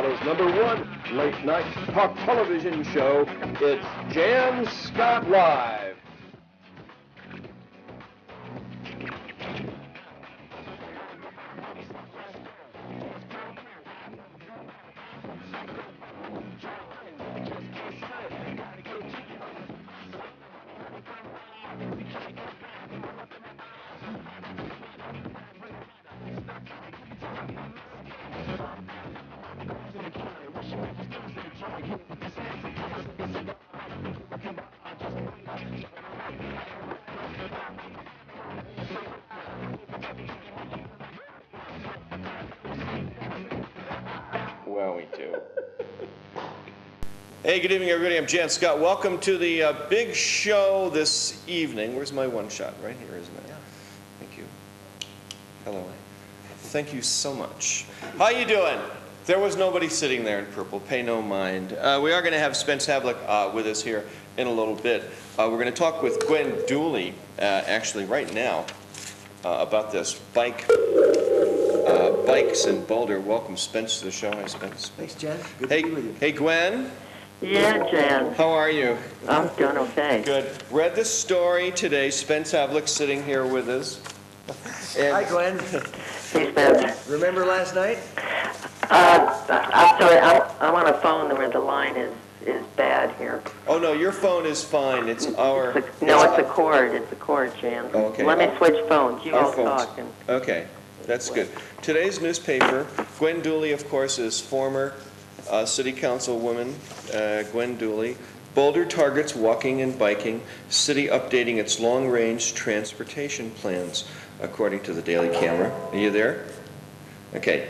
Colorado's #1 late-night talk television show. It's Jann Scott Live. Well, we do. Hey, good evening, everybody. I'm Jann Scott. Welcome to the big show this evening. Where's my one shot? Right here, isn't it? Yeah. Thank you. Hello. Thank you so much. How you doing? There was nobody sitting there in purple. Pay no mind. We are going to have Spence Havlick with us here in a little bit. We're going to talk with Gwen Dooley, actually, right now, about this bikes in Boulder. Welcome, Spence, to the show. Hi, Spence. Thanks, Jen. Good to be with you. Hey, Gwen. Yeah, Jan. How are you? I'm doing okay. Good. Read the story today. Spence Havlick sitting here with us. Hi, Gwen. Hey, Spence. Remember last night? I'm sorry. I'm on a phone where the line is bad here. Oh, no, your phone is fine. It's our... It's a cord. It's a cord, Jan. Oh, okay. Let me switch phones. You all talk. Okay, that's good. Today's newspaper, Qwen Dooley, of course, is former city councilwoman, Gwen Dooley. Boulder targets walking and biking, city updating its long-range transportation plans, according to the Daily Camera. Are you there? Okay.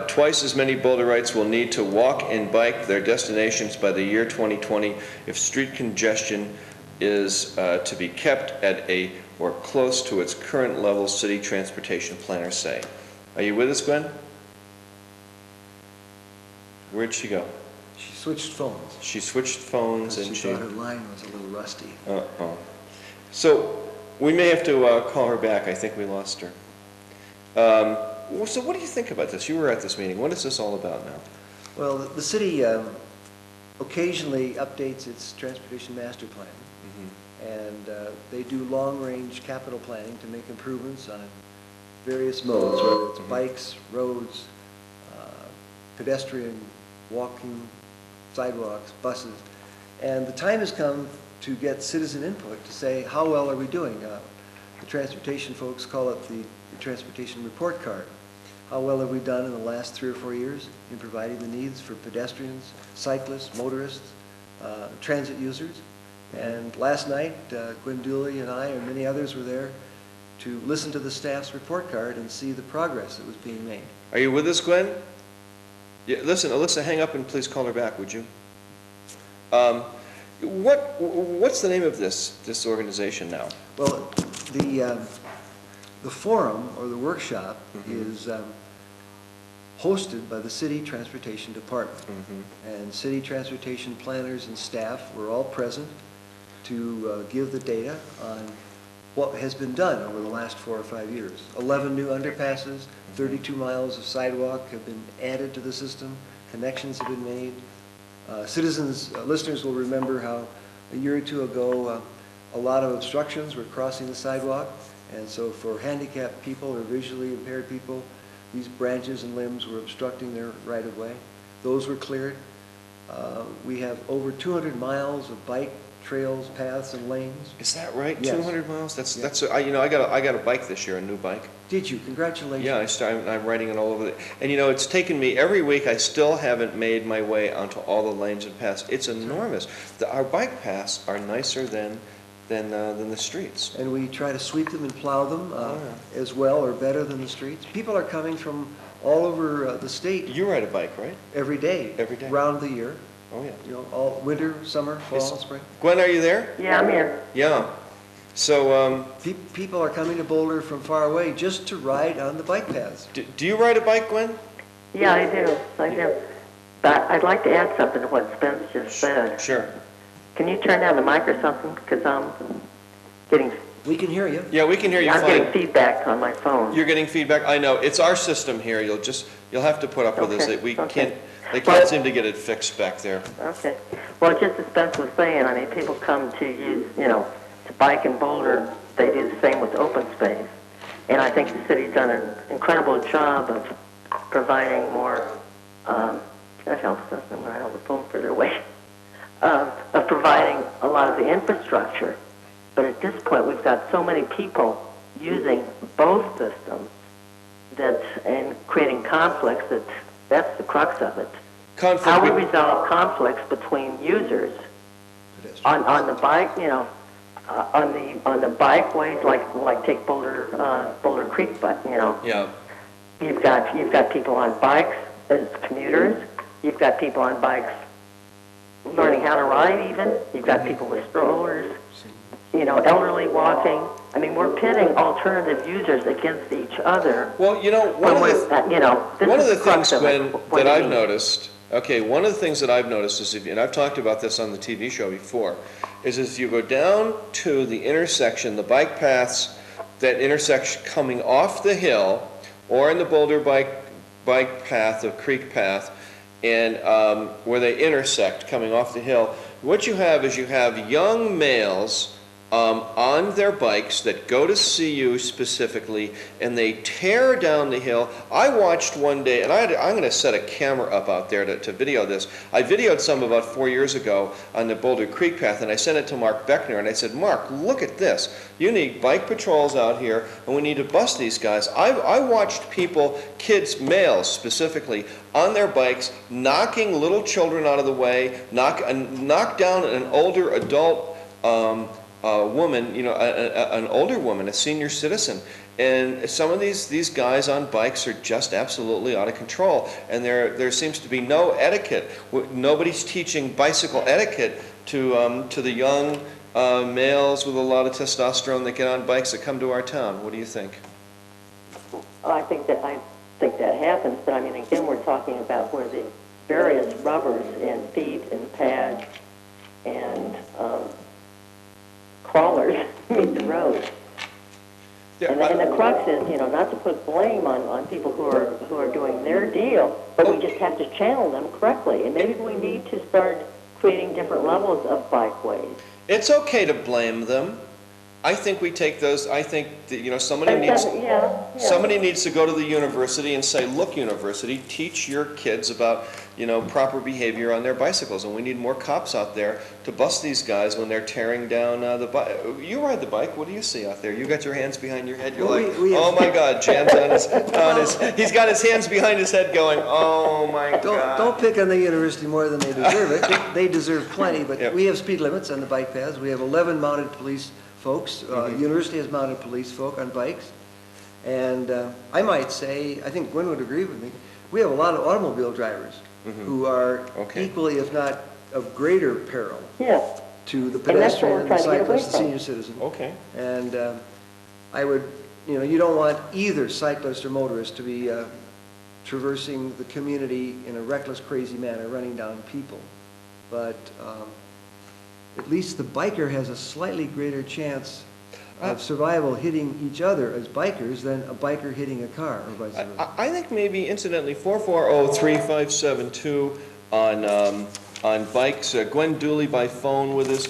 Twice as many Boulderites will need to walk and bike their destinations by the year 2020 if street congestion is to be kept at a or close to its current level, city transportation planners say. Are you with us, Gwen? Where'd she go? She switched phones. She switched phones and she thought her line was a little rusty. So we may have to call her back. I think we lost her. So what do you think about this? You were at this meeting. What is this all about now? Well, the city occasionally updates its transportation master plan. And they do long-range capital planning to make improvements on various modes, whether it's bikes, roads, pedestrian, walking, sidewalks, buses. And the time has come to get citizen input to say, how well are we doing? The transportation folks call it the transportation report card. How well have we done in the last 3 or 4 years in providing the needs for pedestrians, cyclists, motorists, transit users? And last night, Gwen Dooley and I and many others were there to listen to the staff's report card and see the progress that was being made. Are you with us, Gwen? Yeah, listen, Alyssa, hang up and please call her back, would you? What's the name of this organization now? Well, the forum or the workshop is hosted by the City Transportation Department. And City Transportation planners and staff were all present to give the data on what has been done over the last 4 or 5 years. 11 new underpasses, 32 miles of sidewalk have been added to the system, connections have been made. Listeners will remember how a year or 2 ago a lot of obstructions were crossing the sidewalk, and so for handicapped people or visually impaired people, these branches and limbs were obstructing their right-of-way. Those were cleared. We have over 200 miles of bike trails, paths, and lanes. Is that right? Yes. 200 miles? I got a bike this year, a new bike. Did you? Congratulations. Yeah, I'm riding it all over and it's taken me every week. I still haven't made my way onto all the lanes and paths. It's enormous. Our bike paths are nicer than the streets. And we try to sweep them and plow them as well or better than the streets. People are coming from all over the state. You ride a bike, right? Every day. Every day. Round the year. Oh, yeah. All winter, summer, fall, spring. Gwen, are you there? Yeah, I'm here. Yeah. So, people are coming to Boulder from far away just to ride on the bike paths. Do you ride a bike, Gwen? Yeah, I do. But I'd like to add something to what Spence just said. Sure. Can you turn down the mic or something? Because I'm getting... We can hear you. Yeah, we can hear you fine. I'm getting feedback on my phone. You're getting feedback? I know. It's our system here. You'll have to put up with us. We can't... They can't seem to get it fixed back there. Okay. Well, just as Spence was saying, I mean, people come to use, to bike in Boulder. They do the same with open space. And I think the city's done an incredible job of providing more, that helps us when I hold the phone further away, of providing a lot of the infrastructure. But at this point, we've got so many people using both systems and creating conflicts that's the crux of it. How we resolve conflicts between users on the bike, on the bikeways, like take Boulder Creek, but Yeah. you've got people on bikes as commuters. You've got people on bikes learning how to ride. Even you've got people with strollers. Elderly walking. I mean, we're pitting alternative users against each other. Well, one of the things, Gwen, that I've noticed. Okay, one of the things that I've noticed is, and I've talked about this on the TV show before, is if you go down to the intersection, the bike paths that intersect coming off the hill, or in the Boulder bike path, the creek path, and where they intersect coming off the hill, what you have is young males on their bikes that go to see you specifically, and they tear down the hill. I watched one day, and I'm going to set a camera up out there to video this. I videoed some about 4 years ago on the Boulder Creek path, and I sent it to Mark Beckner, and I said, Mark, look at this. You need bike patrols out here, and we need to bust these guys. I watched people, kids, males specifically, on their bikes, knocking little children out of the way, knock down an older adult woman, an older woman, a senior citizen. And some of these guys on bikes are just absolutely out of control. And there seems to be no etiquette. Nobody's teaching bicycle etiquette to the young males with a lot of testosterone that get on bikes that come to our town. What do you think? I think that happens, but I mean, again, we're talking about where the various rubbers and feet and pads and crawlers meet the road. Yeah, and the crux is, not to put blame on people who are doing their deal, but we just have to channel them correctly. And maybe we need to start creating different levels of bikeways. It's okay to blame them. I think we take those. I think that, somebody needs to go to the university and say, look, university, teach your kids about proper behavior on their bicycles, and we need more cops out there to bust these guys when they're tearing down the bike. You ride the bike. What do you see out there? You got your hands behind your head. You're oh my God, Jann's he's got his hands behind his head going, oh my God. Don't pick on the university more than they deserve it. They deserve plenty, but we have speed limits on the bike paths. We have 11 mounted police folks. The university has mounted police folk on bikes. And I might say, I think Gwen would agree with me, we have a lot of automobile drivers who are equally, if not of greater peril to the pedestrian, the cyclist, the senior citizen. Okay. And I would, you don't want either cyclist or motorist to be traversing the community in a reckless, crazy manner, running down people. But at least the biker has a slightly greater chance of survival hitting each other as bikers than a biker hitting a car or vice versa. I think maybe, incidentally, 440-3572 on bikes. Qwen Dooley by phone with us,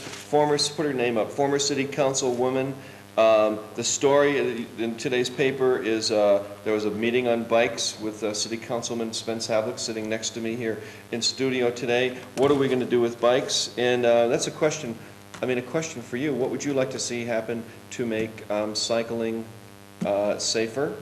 put her name up, former city councilwoman. The story in today's paper is there was a meeting on bikes with City Councilman Spence Havlick sitting next to me here in studio today. What are we going to do with bikes? And that's a question for you. What would you like to see happen to make cycling safer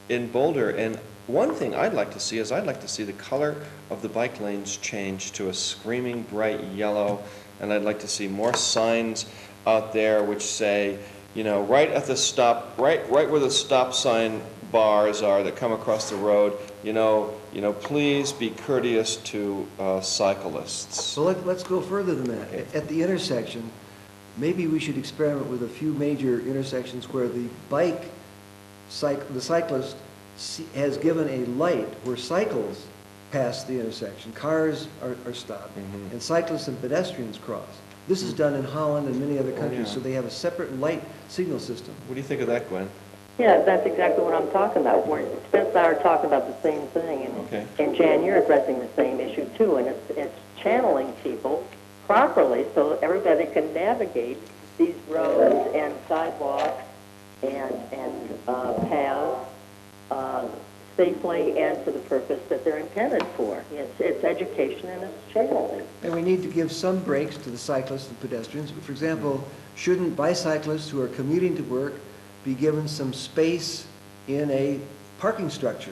in Boulder? And one thing I'd like to see is the color of the bike lanes change to a screaming bright yellow, and I'd like to see more signs out there which say, right at the stop, right where the stop sign bars are that come across the road, please be courteous to cyclists. So let's go further than that. Okay. At the intersection, maybe we should experiment with a few major intersections where the cyclist has given a light where cycles pass the intersection. Cars are stopped, and cyclists and pedestrians cross. This is done in Holland and many other countries, so they have a separate light signal system. What do you think of that, Gwen? Yeah, that's exactly what I'm talking about. Spence and I are talking about the same thing, Okay. and Jan, you're addressing the same issue too, and it's channeling people properly so everybody can navigate these roads and sidewalks and paths safely and for the purpose that they're intended for. It's education and it's channeling. And we need to give some breaks to the cyclists and pedestrians. For example, shouldn't bicyclists who are commuting to work be given some space in a parking structure,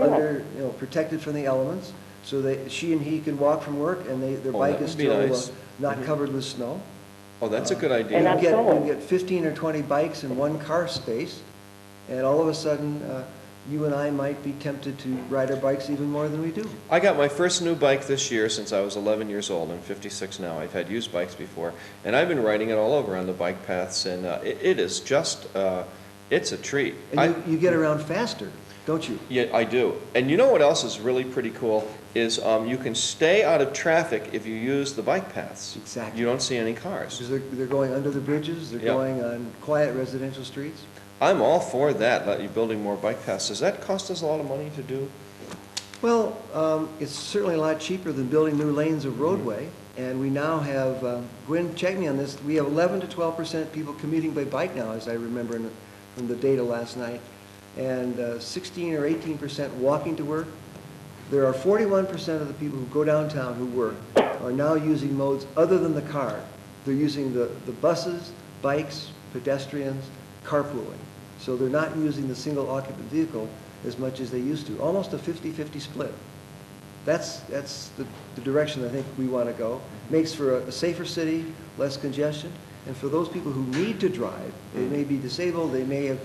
under, protected from the elements, so that she and he can walk from work and their bike that is would be still nice. not covered with snow? Oh, that's a good And idea. that's You all. get 15 or 20 bikes in one car space, and all of a sudden, you and I might be tempted to ride our bikes even more than we do. I got my first new bike this year since I was 11 years old. I'm 56 now. I've had used bikes before, and I've been riding it all over on the bike paths, and it is just, it's a treat. And you get around faster, don't you? Yeah, I do. And you know what else is really pretty cool is you can stay out of traffic if you use the bike paths. Exactly. You don't see any cars. Because they're going under the bridges, they're Yeah. going on quiet residential streets. I'm all for that, that you're building more bike paths. Does that cost us a lot of money to do? Well, it's certainly a lot cheaper than building new lanes of roadway, and we now have, Gwen, check me on this, we have 11 to 12% people commuting by bike now, as I remember from the data last night, and 16 or 18% walking to work. There are 41% of the people who go downtown who work are now using modes other than the car. They're using the buses, bikes, pedestrians, carpooling. So they're not using the single occupant vehicle as much as they used to. Almost a 50-50 split. That's the direction I think we want to go. Makes for a safer city, less congestion, and for those people who need to drive, they may be disabled, they may have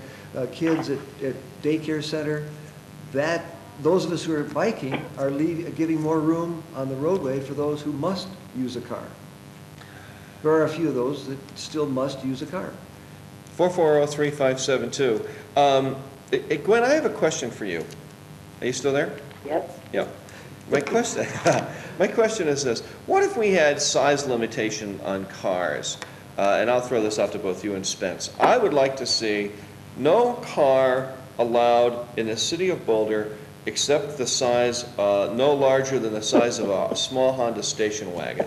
kids at daycare center, those of us who are biking are giving more room on the roadway for those who must use a car. There are a few of those that still must use a car. 440-3572. Gwen, I have a question for you. Are you still there? Yep. Yeah. My question is this. What if we had size limitation on cars? And I'll throw this out to both you and Spence. I would like to see no car allowed in the city of Boulder except the size, no larger than the size of a small Honda station wagon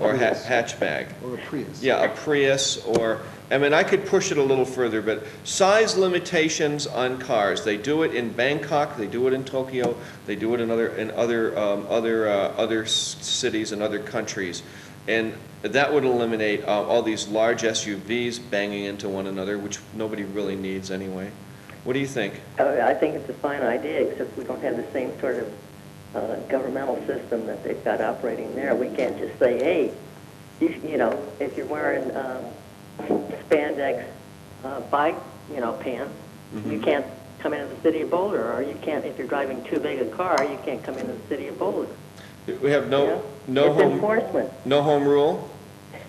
or hatchback. Or a Prius. Yeah, a Prius or, I mean, I could push it a little further, but size limitations on cars. They do it in Bangkok, they do it in Tokyo, they do it in other cities and other countries. And that would eliminate all these large SUVs banging into one another, which nobody really needs anyway. What do you think? I think it's a fine idea, except we don't have the same sort of governmental system that they've got operating there. We can't just say, hey, you know, if you're wearing spandex bike, pants, you can't come into the city of Boulder, or you can't, if you're driving too big a car, you can't come into the city of Boulder. We have no It's home enforcement. no home rule.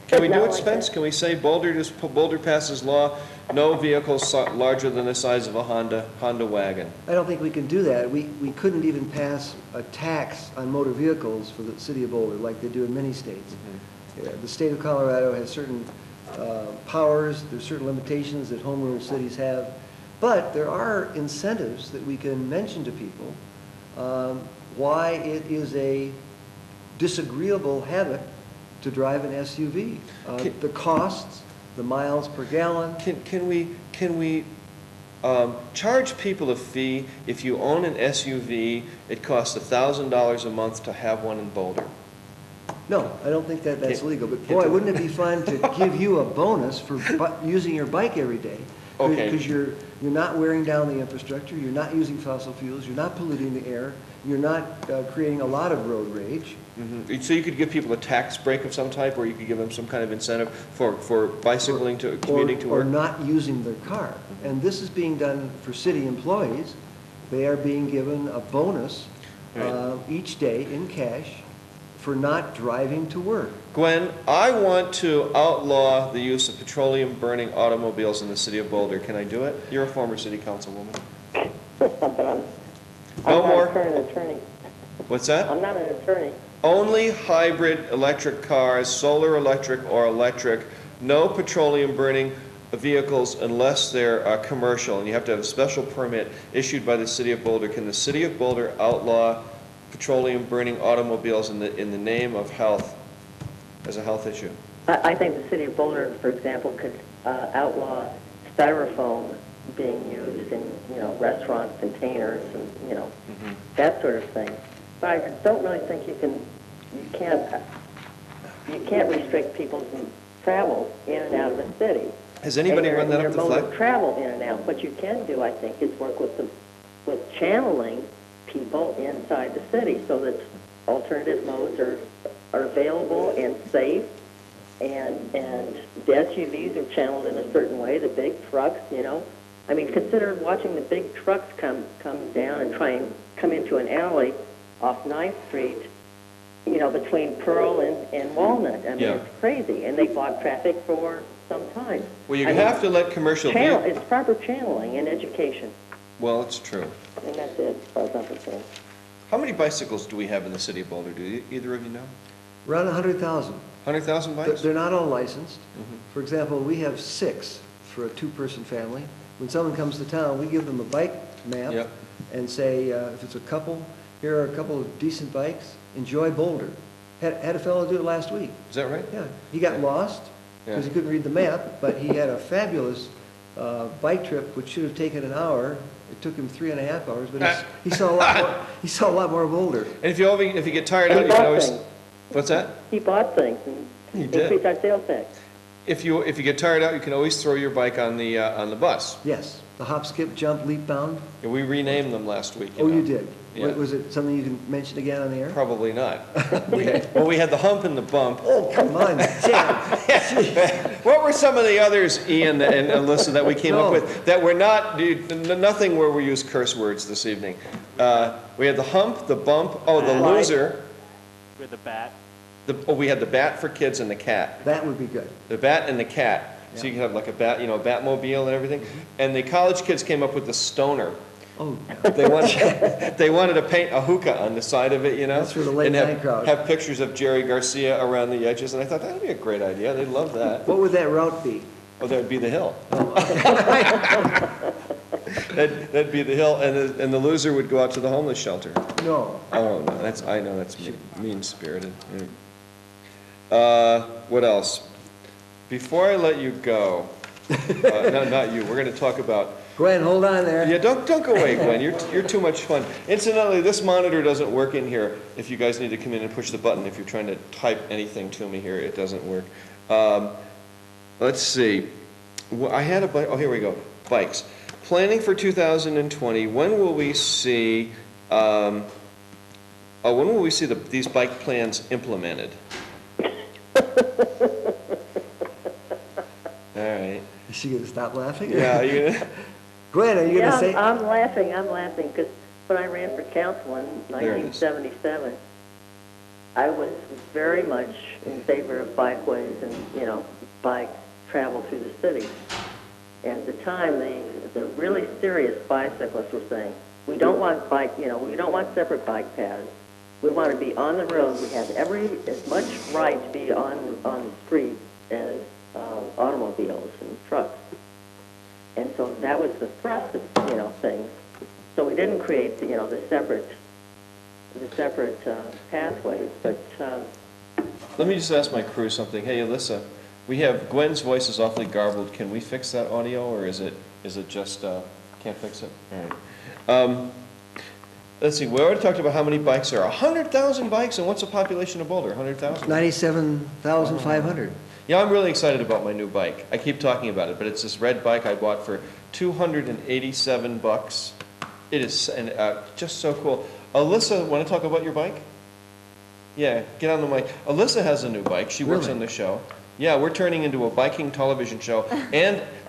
Can we do Not it, like Spence? that. Can we say Boulder passes law, no vehicles larger than the size of a Honda wagon? I don't think we can do that. We couldn't even pass a tax on motor vehicles for the city of Boulder like they do in many states. Yeah, the state of Colorado has certain powers, there's certain limitations that home rule cities have, but there are incentives that we can mention to people why it is a disagreeable habit to drive an SUV. The costs, the miles per gallon. Can we charge people a fee if you own an SUV? It costs $1,000 a month to have one in Boulder. No, I don't think that's legal, but Can't boy, do- wouldn't it be fun to give you a bonus for using your bike every day? Okay. Because you're not wearing down the infrastructure, you're not using fossil fuels, you're not polluting the air, you're not creating a lot of road rage. So you could give people a tax break of some type, or you could give them some kind of incentive for bicycling to commuting to Or work? not using their car. And this is being done for city employees. They are being given a bonus Right. each day in cash for not driving to work. Gwen, I want to outlaw the use of petroleum-burning automobiles in the city of Boulder. Can I do it? You're a former city councilwoman. I'm No not more? a current attorney. What's that? I'm not an attorney. Only hybrid electric cars, solar electric or electric, no petroleum burning. vehicles unless they're commercial, and you have to have a special permit issued by the city of Boulder. Can the city of Boulder outlaw petroleum burning automobiles in the name of health, as a health issue? I think the city of Boulder, for example, could outlaw styrofoam being used in, restaurant containers and, that sort of thing. But I don't really think you can't restrict people's travel in and out of the city. Has anybody run that up the Their mode of flag? travel in and out. What you can do, I think, is work with channeling people inside the city so that alternative modes are available and safe, and the SUVs are channeled in a certain way, the big trucks, I mean, consider watching the big trucks come down and try and come into an alley off 9th Street, between Pearl and Walnut. I mean, Yeah. It's crazy, and they block traffic for some time. Well, you have to let commercial vehicles... It's proper channeling and education, Well, it's true. and that's it, as far as I'm concerned. How many bicycles do we have in the city of Boulder? Do either of you know? Around 100,000. 100,000 bikes? They're not all licensed. Mm-hmm. For example, we have 6 for a 2-person family. When someone comes to town, we give them a bike map Yep. and say, if it's a couple, here are a couple of decent bikes, enjoy Boulder. Had a fellow do it last week. Is that right? Yeah, he got lost because he couldn't read the map, but he had a fabulous bike trip, which should have taken an hour. It took him 3.5 hours, but he saw a lot more. He saw a lot more of Boulder. And if you get tired out, He you can bought always... things. What's that? He bought things He and did. increased our sales tax. If you get tired out, you can always throw your bike on the bus. Yes, the hop, skip, jump, leap, bound. And we renamed them last week. Oh, know. you did? Yeah. Was it something you can mention again on the air? Probably not. we had the hump and the bump. Oh, come on, Jim. What were some of the others, Ian and Alyssa, that we came up No. with that were not, nothing where we use curse words this evening? We had the hump, the bump, the loser. With the bat. We had the bat for kids and the cat. That would be good. The bat and the cat. So you could have like a bat, Batmobile and everything. And the college kids came up with the stoner. Oh, They wanted to paint a hookah on the side of it, That's for the late and night crowd. have pictures of Jerry Garcia around the edges. And I thought, that'd be a great idea. They'd love that. what would that route be? Oh, that'd be the hill. That'd be the hill, and the loser would go out to the homeless shelter. No. Oh, no, I know that's mean-spirited. What else? Before I let you go, no, not you, we're gonna talk about... Gwen, hold on there. Yeah, don't go away, Gwen, you're too much fun. Incidentally, this monitor doesn't work in here. If you guys need to come in and push the button, if you're trying to type anything to me here, it doesn't work. Let's see. I had a bike, here we go, bikes. Planning for 2020, when will we see these bike plans implemented? All right. Is she gonna stop laughing? Yeah, you gonna... Gwen, are you gonna say? I'm laughing, because when I ran for council in There it is. 1977, I was very much in favor of bikeways and, bike travel through the city. And at the time, the really serious bicyclists were saying, we don't want we don't want separate bike paths. We want to be on the road. We have as much right to be on the street as automobiles and trucks. And so that was the thrust of, things. So we didn't create, the separate pathways, but... Let me just ask my crew something. Hey, Alyssa, we have, Gwen's voice is awfully garbled. Can we fix that audio, or is it just, can't fix it? All right. Let's see, we already talked about how many bikes there are. 100,000 bikes, and what's the population of Boulder? 100,000? 97,500. Yeah, I'm really excited about my new bike. I keep talking about it, but it's this red bike I bought for $287. It is just so cool. Alyssa, want to talk about your bike? Yeah, get on the mic. Alyssa has a new bike. She works Really? on the show. Yeah, we're turning into a biking television show.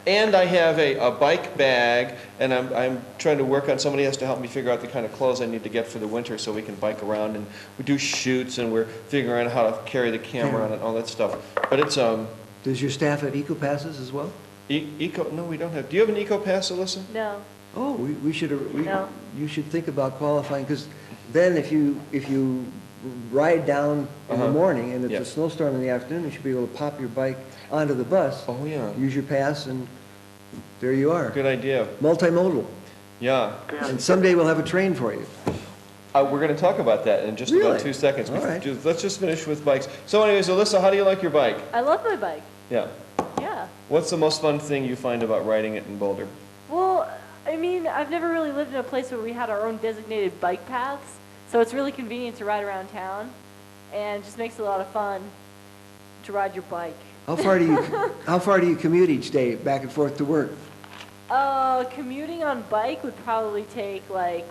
And I have a bike bag, and I'm trying to work on, somebody has to help me figure out the kind of clothes I need to get for the winter so we can bike around, and we do shoots, and we're figuring out how to carry the camera on and all that stuff. But it's, Does your staff have eco passes as well? no, we don't have. Do you have an eco pass, Alyssa? No. Oh, we should, No. you should think about qualifying, because then if you ride down in the morning, and if Yeah. it's a snowstorm in the afternoon, you should be able to pop your bike onto the bus. Oh, yeah. Use your pass, and there you are. Good idea. Multimodal. Yeah. And someday we'll have a train for you. We're going to talk about that in just about Really? 2 seconds. All right. Let's just finish with bikes. So anyways, Alyssa, how do you like your bike? I love my bike. Yeah. Yeah. What's the most fun thing you find about riding it in Boulder? Well, I mean, I've never really lived in a place where we had our own designated bike paths, so it's really convenient to ride around town, and just makes it a lot of fun to ride your bike. How far do you commute each day, back and forth to work? Commuting on bike would probably take like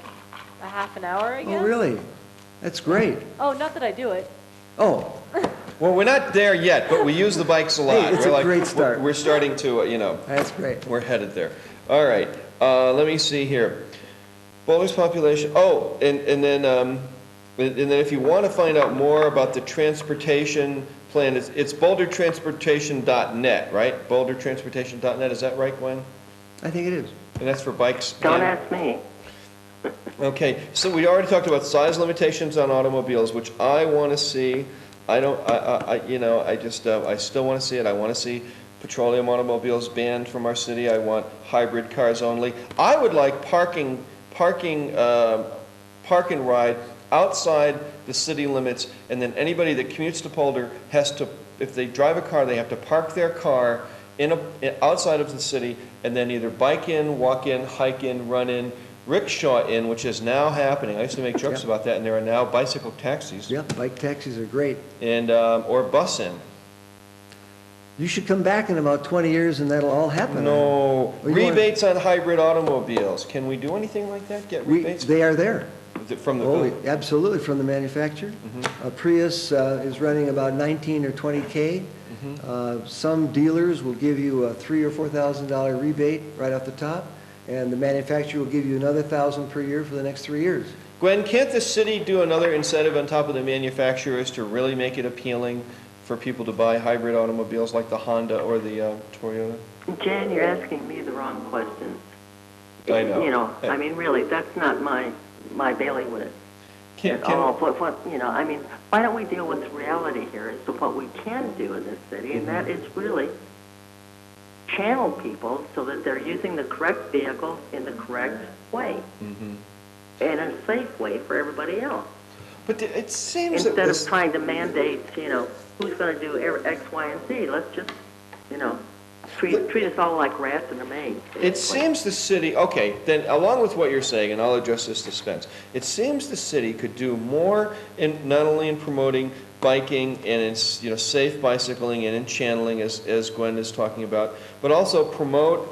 a half an hour, I guess. Oh, really? That's great. Oh, not that I do it. Oh, Well, we're not there yet, but we use the bikes a lot. Hey, it's a great start. We're starting to, that's great. we're headed there. All right, let me see here. Boulder's population, and then if you want to find out more about the transportation plan, it's bouldertransportation.net, right? Bouldertransportation.net, is that right, Gwen? I think it is. And that's for bikes? Don't and- ask me. Okay, so we already talked about size limitations on automobiles, which I want to see. I still want to see it. I want to see petroleum automobiles banned from our city. I want hybrid cars only. I would like park and ride outside the city limits, and then anybody that commutes to Boulder has to, if they drive a car, they have to park their car outside of the city, and then either bike in, walk in, hike in, run in, rickshaw in, which is now happening. I used to make jokes Yep. about that, and there are now bicycle taxis. Yeah, bike taxis are great. And, or bus in. You should come back in about 20 years and that'll all happen. No, Well, you want- rebates on hybrid automobiles. Can we do anything like that? Get rebates? They are there. From the Oh, village? absolutely, from the manufacturer. A Prius is running about 19 or 20K. Some dealers will give you a $3,000 or $4,000 rebate right off the top, and the manufacturer will give you another $1,000 per year for the next 3 years. Gwen, can't the city do another incentive on top of the manufacturers to really make it appealing for people to buy hybrid automobiles like the Honda or the Toyota? Jan, you're asking me the wrong questions. I know. I mean, really, that's not my bailiwick. Can, Why don't we deal with reality here as to what we can do in this city, and that is really channel people so that they're using the correct vehicle in the correct way, and a safe way for everybody else. But it seems that Instead this... of trying to mandate, who's going to do X, Y, and Z, let's just, treat us all like rats in a maze. It seems the city, okay, then along with what you're saying, and I'll address this to Spence, it seems the city could do more in, not only in promoting biking and in, safe bicycling and in channeling, as Gwen is talking about, but also promote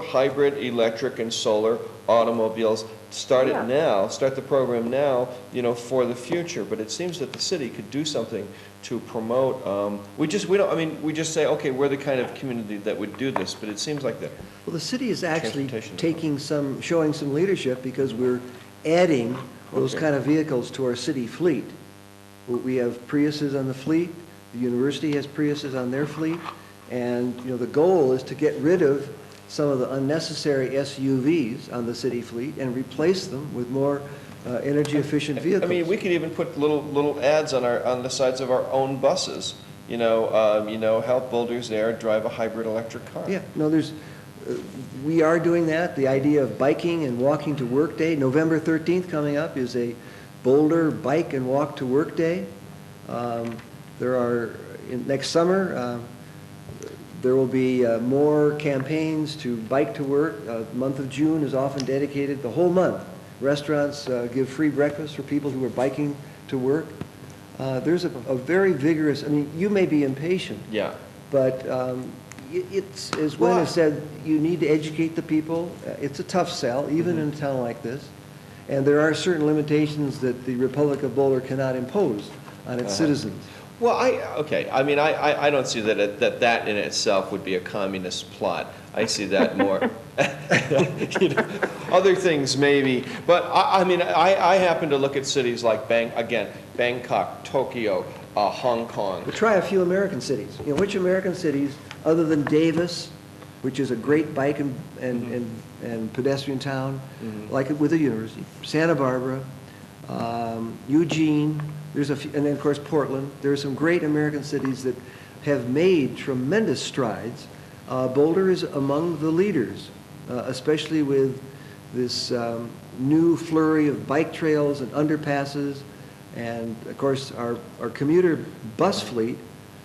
hybrid electric and solar automobiles. Start it now, start the program now, for the future. But it seems that the city could do something to promote. We just say, okay, we're the kind of community that would do this, but it seems like that. Well, the city is actually Transportation. showing some leadership because we're adding those Okay. kind of vehicles to our city fleet. We have Priuses on the fleet, the university has Priuses on their fleet, and, the goal is to get rid of some of the unnecessary SUVs on the city fleet and replace them with more energy-efficient vehicles. I mean, we could even put little ads on the sides of our own buses. Help Boulders there drive a hybrid electric car. Yeah, no, we are doing that. The idea of biking and walking to work day, November 13th coming up is a Boulder Bike and Walk to Work Day. Next summer, there will be more campaigns to bike to work. The month of June is often dedicated, the whole month. Restaurants give free breakfast for people who are biking to work. There's a very vigorous, you may be impatient. Yeah. But it's, as Gwen has said, you need to educate the people. It's a tough sell, even in a town like this. And there are certain limitations that the Republic of Boulder cannot impose on its citizens. Well, I don't see that in itself would be a communist plot. I see that more. Other things maybe, but I happen to look at cities like Bangkok, Tokyo, Hong Kong. But try a few American cities. Which American cities, other than Davis, which is a great bike and pedestrian town, like it with the university, Santa Barbara, Eugene, There's a few, and then of course Portland. There are some great American cities that have made tremendous strides. Boulder is among the leaders, especially with this new flurry of bike trails and underpasses. And of course, our commuter bus fleet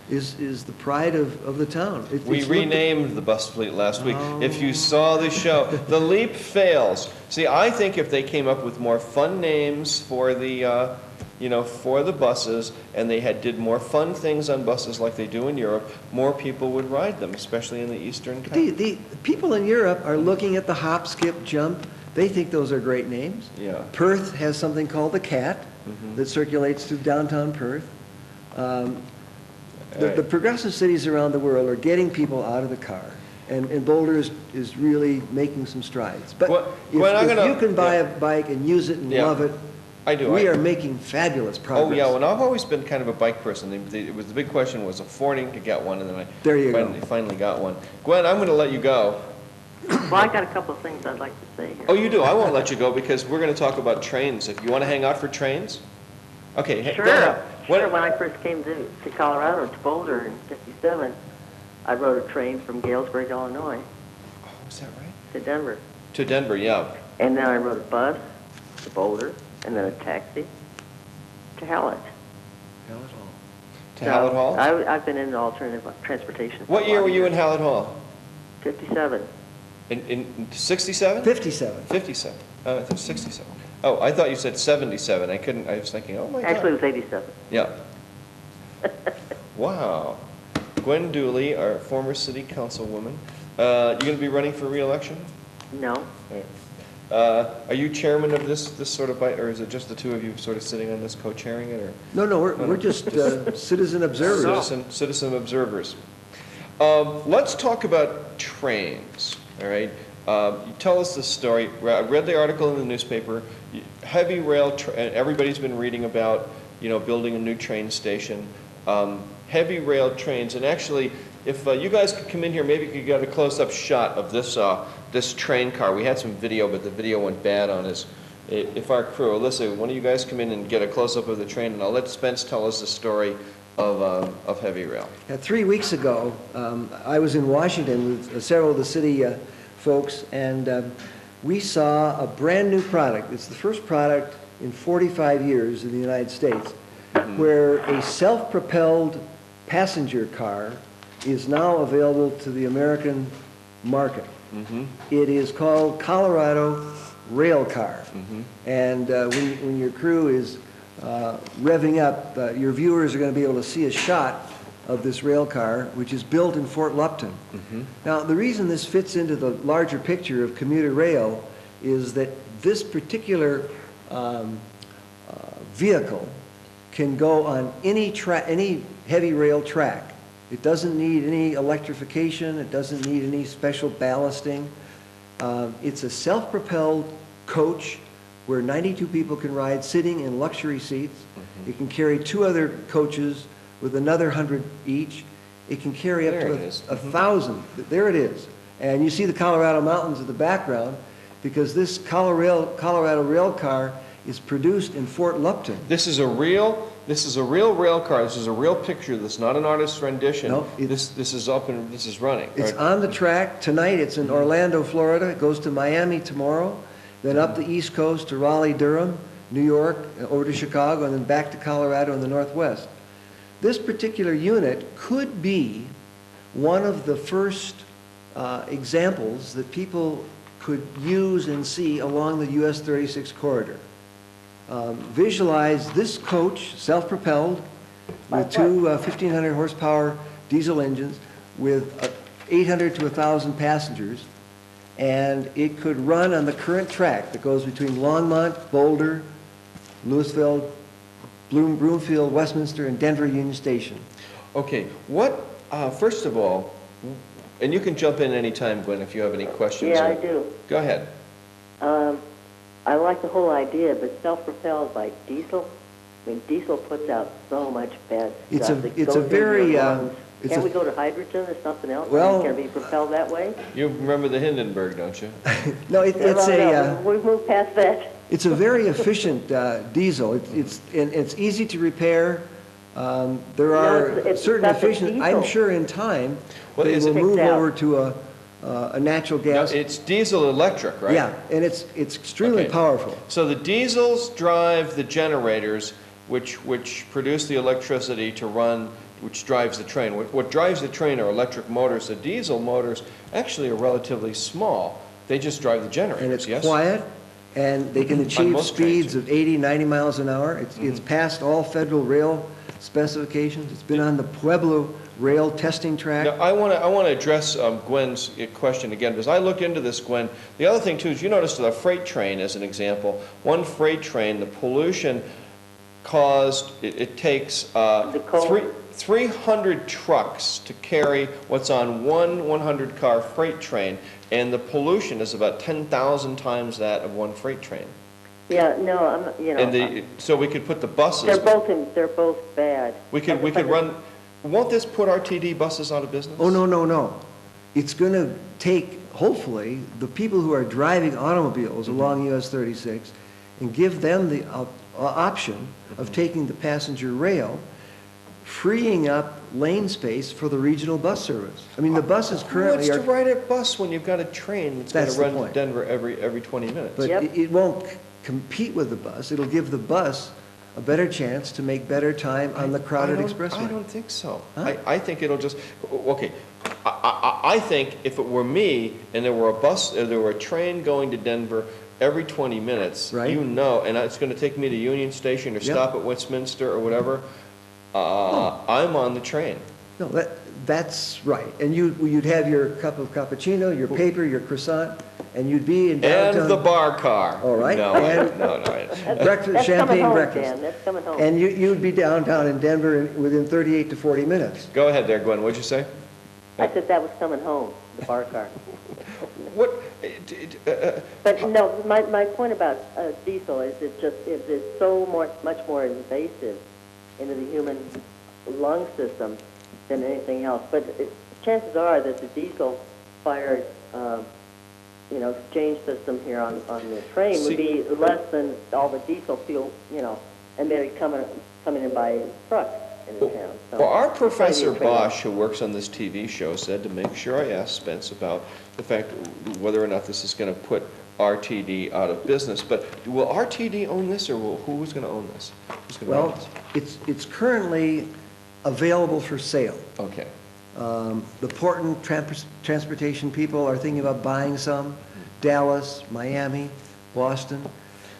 is the pride of the town. We renamed the bus fleet last week. If you saw the show, the leap fails. See, I think if they came up with more fun names for the, for the buses, and they did more fun things on buses like they do in Europe, more people would ride them, especially in the eastern countries. The people in Europe are looking at the hop, skip, jump. They think those are great names. Yeah. Perth has something called the CAT that circulates through downtown Perth. The progressive cities around the world are getting people out of the car, and Boulder is really making some strides. But if you can buy a bike and use it and love it, I do. We are making fabulous progress. Oh, yeah, well, I've always been kind of a bike person. The big question was affording to get one, and then I finally got one. Gwen, I'm going to let you go. Well, I got a couple of things I'd like to say here. Oh, you do? I won't let you go because we're going to talk about trains. If you want to hang out for trains? Okay, Sure. go ahead. Sure. When I first came to Colorado, to Boulder in '57, I rode a train from Galesburg, Illinois. Oh, is that right? To Denver. To Denver, yeah. And then I rode a bus to Boulder, and then a taxi to Hallett. To Hallett Hall? I've been in alternative transportation. What year were you in Hallett Hall? '57. In 67? 57. 57. Oh, I thought 67. Oh, I thought you said 77. I was thinking, oh my God. Actually, it was '87. Yeah. Wow. Qwen Dooley, our former city councilwoman. You going to be running for re-election? No. Are you chairman of this sort of bite, or is it just the two of you sort of sitting on this, co-chairing it, or? No, we're just citizen observers. Citizen observers. Let's talk about trains. All right. You tell us the story. I read the article in the newspaper. Heavy rail. Everybody's been reading about building a new train station. Heavy rail trains, and actually, if you guys could come in here, maybe you could get a close-up shot of this train car. We had some video, but the video went bad on us. If our crew, Alyssa, one of you guys come in and get a close-up of the train, and I'll let Spence tell us the story of heavy rail. 3 weeks ago, I was in Washington with several of the city folks, and we saw a brand new product. It's the first product in 45 years in the United States where a self-propelled passenger car is now available to the American market. It is called Colorado Rail Car. And when your crew is revving up, your viewers are going to be able to see a shot of this rail car, which is built in Fort Lupton. Now, the reason this fits into the larger picture of commuter rail is that this particular vehicle can go on any heavy rail track. It doesn't need any electrification. It doesn't need any special ballasting. It's a self-propelled coach where 92 people can ride sitting in luxury seats. It can carry 2 other coaches with another 100 each. It can carry up to 1,000. There it is. And you see the Colorado mountains in the background because this Colorado rail car is produced in Fort Lupton. This is a real rail car. This is a real picture. This is not an artist's rendition. No, this is up and this is running. It's on the track. Tonight it's in Orlando, Florida. It goes to Miami tomorrow, then up the East Coast to Raleigh, Durham, New York, over to Chicago, and then back to Colorado in the Northwest. This particular unit could be one of the first examples that people could use and see along the US 36 corridor. Visualize this coach, self-propelled, with 2 1,500 horsepower diesel engines with 800 to 1,000 passengers, and it could run on the current track that goes between Longmont, Boulder, Louisville, Broomfield, Westminster, and Denver Union Station. Okay, first of all, and you can jump in anytime, Gwen, if you have any questions. Yeah, I do. Go ahead. I like the whole idea, but self-propelled by diesel, I mean, diesel puts out so much bad stuff. It's a very... Can't we go to hydrogen or something else? Well, can it be propelled that way? You remember the Hindenburg, don't you? No, We've moved past that. It's a very efficient diesel. It's easy to repair. There are certain that's a efficient, I'm diesel. sure in time, Well, they is will it- move out. over to a natural Now, gas. it's diesel electric, right? Yeah, and it's extremely Okay. powerful. So the diesels drive the generators, which produce the electricity to run, which drives the train. What drives the train are electric motors. The diesel motors actually are relatively small. They just drive the generators, And it's yes? quiet, and they can achieve most trains. speeds of 80, 90 miles an hour. It's passed all federal rail specifications. It's been on the Pueblo rail testing track. Now, I want to address Gwen's question again, because I looked into this, Gwen. The other thing, too, is you notice the freight train, as an example. One freight train, the pollution caused, it takes coal. 300 trucks to carry what's on one 100-car freight train, and the pollution is about 10,000 times that of one freight train. Yeah, no, I'm, you know. And so we could put the buses. They're both bad. We could run, won't this put RTD buses out of business? Oh, no, no, no. It's going to take, hopefully, the people who are driving automobiles along US 36 and give them the option of taking the passenger rail, freeing up lane space for the regional bus service. I mean, the buses currently Who wants to are, ride a bus when you've got a train that's going That's to the run to point. Denver every 20 minutes? but Yep. it won't compete with the bus. It'll give the bus a better chance to make better time on the crowded I expressway. don't think so. Huh? I think it'll just, okay, I think if it were me and there were a bus, there were a train going to Denver every 20 minutes, Right. you know, and it's going to take me to Union Station or Yep. stop at Westminster or whatever, I'm on the train. No, that's right. And you'd have your cup of cappuccino, your paper, your croissant, and you'd be in downtown. And the bar car. All right. No, And- no. Breakfast, That's coming champagne home, breakfast. Dan, that's coming home. And you'd be downtown in Denver within 38 to 40 minutes. Go ahead there, Gwen, what'd you say? I said that was coming home, the bar car. What, But no, my point about diesel is it's so much more invasive into the human lung system than anything else. But chances are that the diesel-fired, exchange system here on the train would be less than all the diesel fuel, emitted coming in by trucks into town. So Well, our it's probably Professor a trade-off. Bosch, who works on this TV show, said to make sure I asked Spence about the fact whether or not this is going to put RTD out of business. But will RTD own this, or who's going to own this? Who's going to own Well, this? it's currently available for sale. Okay. The port and transportation people are thinking about buying some, Dallas, Miami, Boston.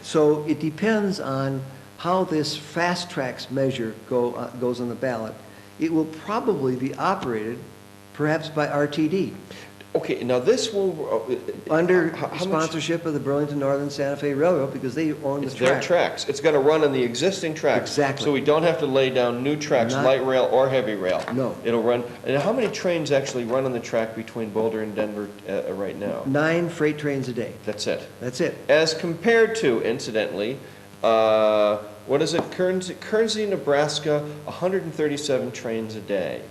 So it depends on how this fast tracks measure goes on the ballot. It will probably be operated perhaps by RTD, Okay, now this will... under how much- sponsorship of the Burlington Northern Santa Fe Railroad, because they own the It's their track. tracks. It's going to run on the existing tracks. Exactly. So we don't have to lay down new tracks, Not- light rail or heavy rail. No. It'll run... And how many trains actually run on the track between Boulder and Denver right now? 9 freight trains a day. That's it. That's it. As compared to, incidentally, what is it, Kearnsey, Nebraska, 137 trains a day.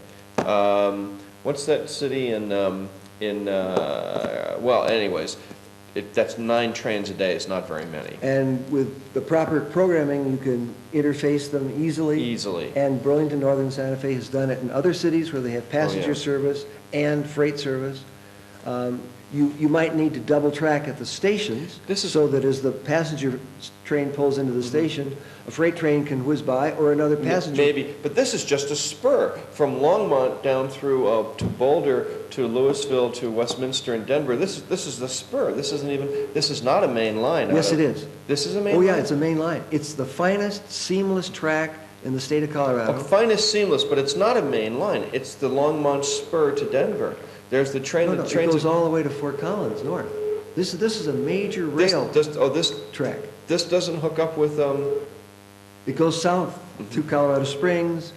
What's that city well, anyways, that's 9 trains a day, it's not very many. And with the proper programming, you can interface them easily. Easily. And Burlington Northern Santa Fe has done it in other cities where they have passenger yeah. service and freight service. You might need to double track at the stations This is- so that as the passenger train pulls into the station, a freight train can whiz by or another passenger. Maybe, but this is just a spur from Longmont down through to Boulder to Louisville to Westminster and Denver. This is the spur. This is not a main line. Yes, it is. This is a main Oh, line? yeah, it's a main line. It's the finest seamless track in the state of Colorado. Finest seamless, but it's not a main line. It's the Longmont spur to Denver. There's the train. No, the it trains goes all the way to Fort Collins, north. This is a major rail this track. this doesn't hook up with It goes south to Colorado Springs,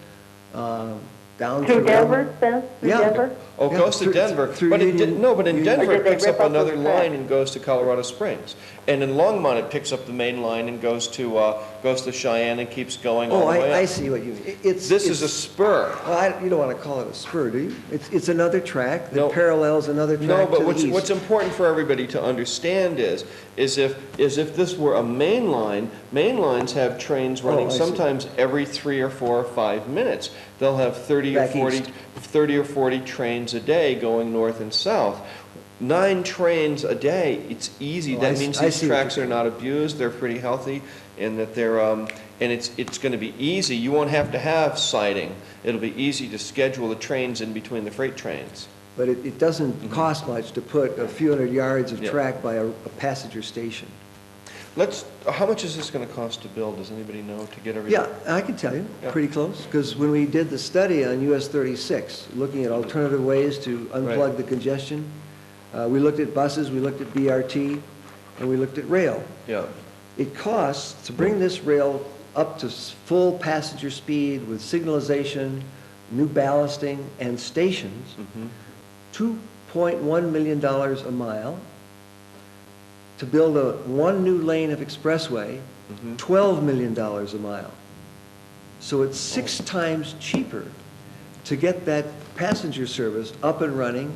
down Through through Denver, Spence? Through Yeah. Denver? Oh, Yeah, goes to through- Denver, through but Union- but in Union- Denver Or it did they picks up rip up another those line tracks? and goes to Colorado Springs. And in Longmont, it picks up the main line and goes to Cheyenne and keeps going all Oh, the way up. I see what you mean. It's. This is a it's- spur. Well, you don't want to call it a spur, do you? It's another track No. that parallels another No, track but to the east. what's important for everybody to understand is if this were a main line, main lines have trains running I see. sometimes every 3 or 4 or 5 minutes. They'll have 30 or Back 40, east. 30 or 40 trains a day going north and south. 9 trains a day, it's easy. Oh, That I means see these what tracks you're are not abused, they're pretty healthy, and that they're, and it's gonna be easy. You won't have to have siding. It'll be easy to schedule the trains in between the freight trains. But it doesn't cost much to put a few hundred yards of Yeah. track by a passenger station. How much is this gonna cost to build? Does anybody know to get everything? Yeah, I can tell you, Yeah. pretty close, because when we did the study on US 36, looking at alternative ways to unplug Right. the congestion, we looked at buses, we looked at BRT, and we looked at rail. Yeah. It costs, to bring this rail up to full passenger speed with signalization, new ballasting, and stations, Mhm. $2.1 million a mile. To build one new lane of expressway, Mhm. $12 million a mile. So it's 6 times cheaper to get that passenger service up and running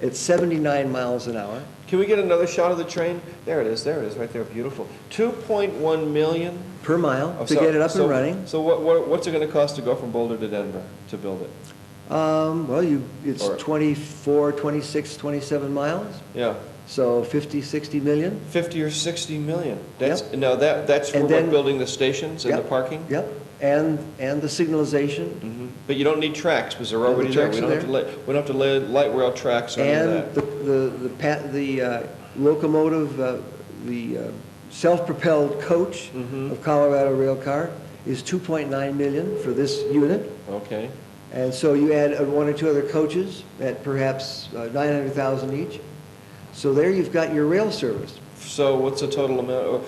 at 79 miles an hour. Can we get another shot of the train? There it is, right there, beautiful. 2.1 million? Per mile Oh, to so- get it up so- and running. So what's it gonna cost to go from Boulder to Denver to build it? Well, it's Or- 24, 26, 27 miles, Yeah, so 50, 60 million. 50 or 60 million. That's, Yep. now that's for And what, then- building the stations and the Yep, parking? Yep, and the signalization, Mhm. But you don't need tracks, because they're The already there. tracks We are don't have to lay, we don't have to lay light rail tracks or any of and that. the locomotive, the self-propelled coach Mhm. of Colorado Rail Car is 2.9 million for this unit. Okay, And so you add 1 or 2 other coaches at perhaps 900,000 each. So there you've got your rail service. so what's the total amount,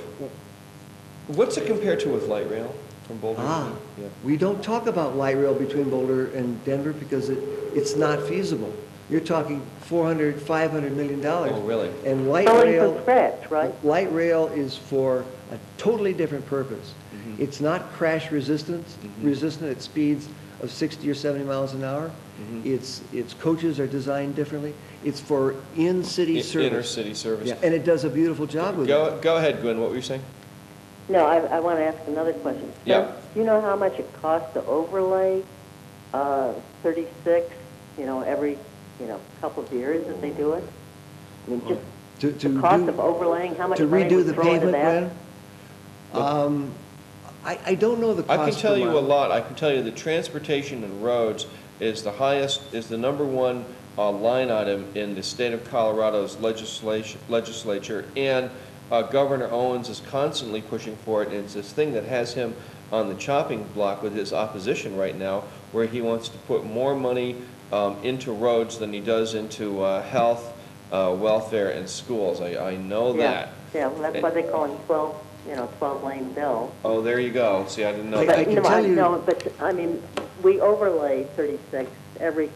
what's it compared to with light rail from Boulder? Ah, Yeah. we don't talk about light rail between Boulder and Denver because it's not feasible. You're talking 400, 500 million dollars. Oh, really? And light Starting rail, from scratch, right? light rail is for a totally different purpose. Mhm. It's not crash resistant at speeds of 60 or 70 miles an hour. Mhm. Its coaches are designed differently. It's for in-city service. Inner city service. Yeah, and it does a beautiful job with it. Go ahead, Gwen, what were you saying? No, I want to ask another question. Yeah. Spence, do you know how much it costs to overlay 36, every, couple of years that they do it? I mean, just To the cost do- of overlaying, how much To money redo would the throw into pavement, that? Glenn? I don't know the cost. I can tell per you a mile. lot. I can tell you that transportation and roads is the number one line item in the state of Colorado's legislature, and Governor Owens is constantly pushing for it, and it's this thing that has him on the chopping block with his opposition right now, where he wants to put more money into roads than he does into health, welfare, and schools. I know that. Yeah, well, that's why they call him 12-lane bill. Oh, there you go. See, I didn't know I that. can tell you- No, but, I mean, we overlay 36 every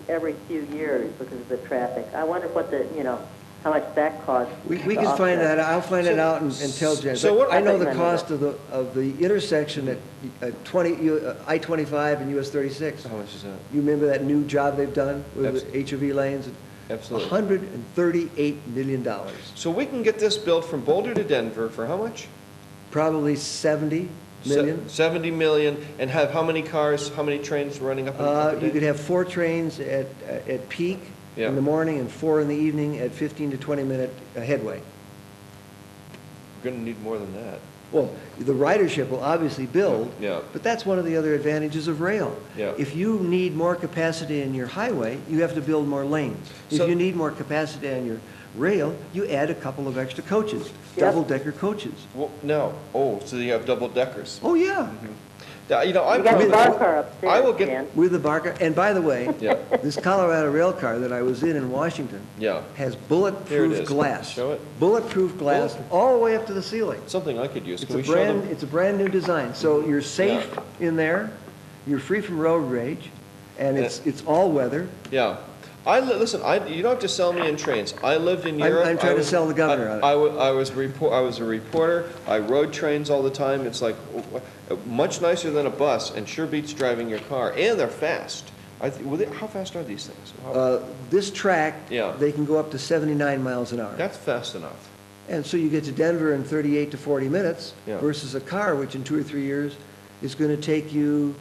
few years because of the traffic. I wonder what how much that costs. We to can find offset. that, I'll find it out and tell Jen. So But what- I know I the think I know cost of the intersection at I-25 and US 36. How much is that? You remember that new job they've done with the Absolutely. HOV lanes? Absolutely. $138 million, So we can get this built from Boulder to Denver for how much? probably 70 million. 70 million, and have how many cars, how many trains running up and down? You could have 4 trains at peak Yeah. in the morning and 4 in the evening at 15 to 20 minute headway. We're gonna need more than that. Well, the ridership will obviously build. Yeah. But that's one of the other advantages of rail. Yeah. If you need more capacity in your highway, you have to build more lanes. If So- you need more capacity on your rail, you add a couple of extra coaches, Yep. double-decker coaches. Well, no, so you have double deckers. Oh, yeah, Now, You got the bar car upstairs, I will get- Dan. with the Barker. And by the way, Yeah. this Colorado rail car that I was in Washington Yeah, has Here it bulletproof is. glass. Show it. Bulletproof glass all the way up to the ceiling. something I could use. It's Can a we show them? brand new design, so you're safe in there, you're free from road rage, And it's all weather. Yeah. Listen, you don't have to sell me in trains. I lived in Europe. I'm trying to sell the governor on it. I was a reporter. I rode trains all the time. It's like much nicer than a bus, and sure beats driving your car. And they're fast. How fast are these things? This track, Yeah. they can go up to 79 miles an hour. That's fast enough. And so you get to Denver in 38 to 40 minutes Yeah. versus a car, which in 2 or 3 years is going to take you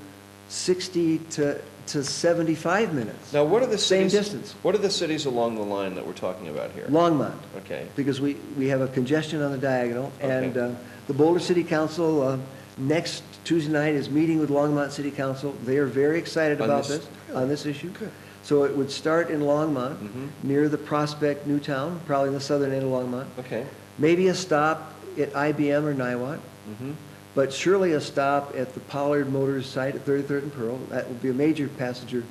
60 to 75 minutes. Now, what are the Same cities? distance. What are the cities along the line that we're talking about here? Longmont, Okay. because we have a congestion on the diagonal. And Okay. the Boulder City Council, next Tuesday night is meeting with Longmont City Council. They are very excited On about this? this, on this issue. Good. So it would start in Longmont, Mhm. near the Prospect New Town, probably in the southern end of Longmont. Okay. Maybe a stop at IBM or Niwot, Mm-hmm. but surely a stop at the Pollard Motors site at 33rd and Pearl. That would be a major passenger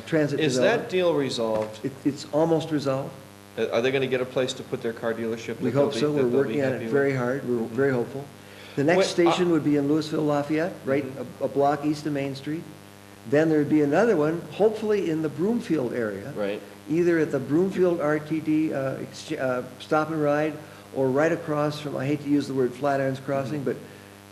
transit Is that development. deal resolved? It's almost resolved. Are they going to get a place to put their car dealership? We that they'll hope be- so. that We're they'll be working on happy it with? very hard. We're very hopeful. The next Wait, station would be in Louisville Lafayette, right a block east of Main Street. Then there'd be another one, hopefully in the Broomfield area. Right. Either at the Broomfield RTD stop and ride, or right across from, I hate to use the word Flatirons Crossing, but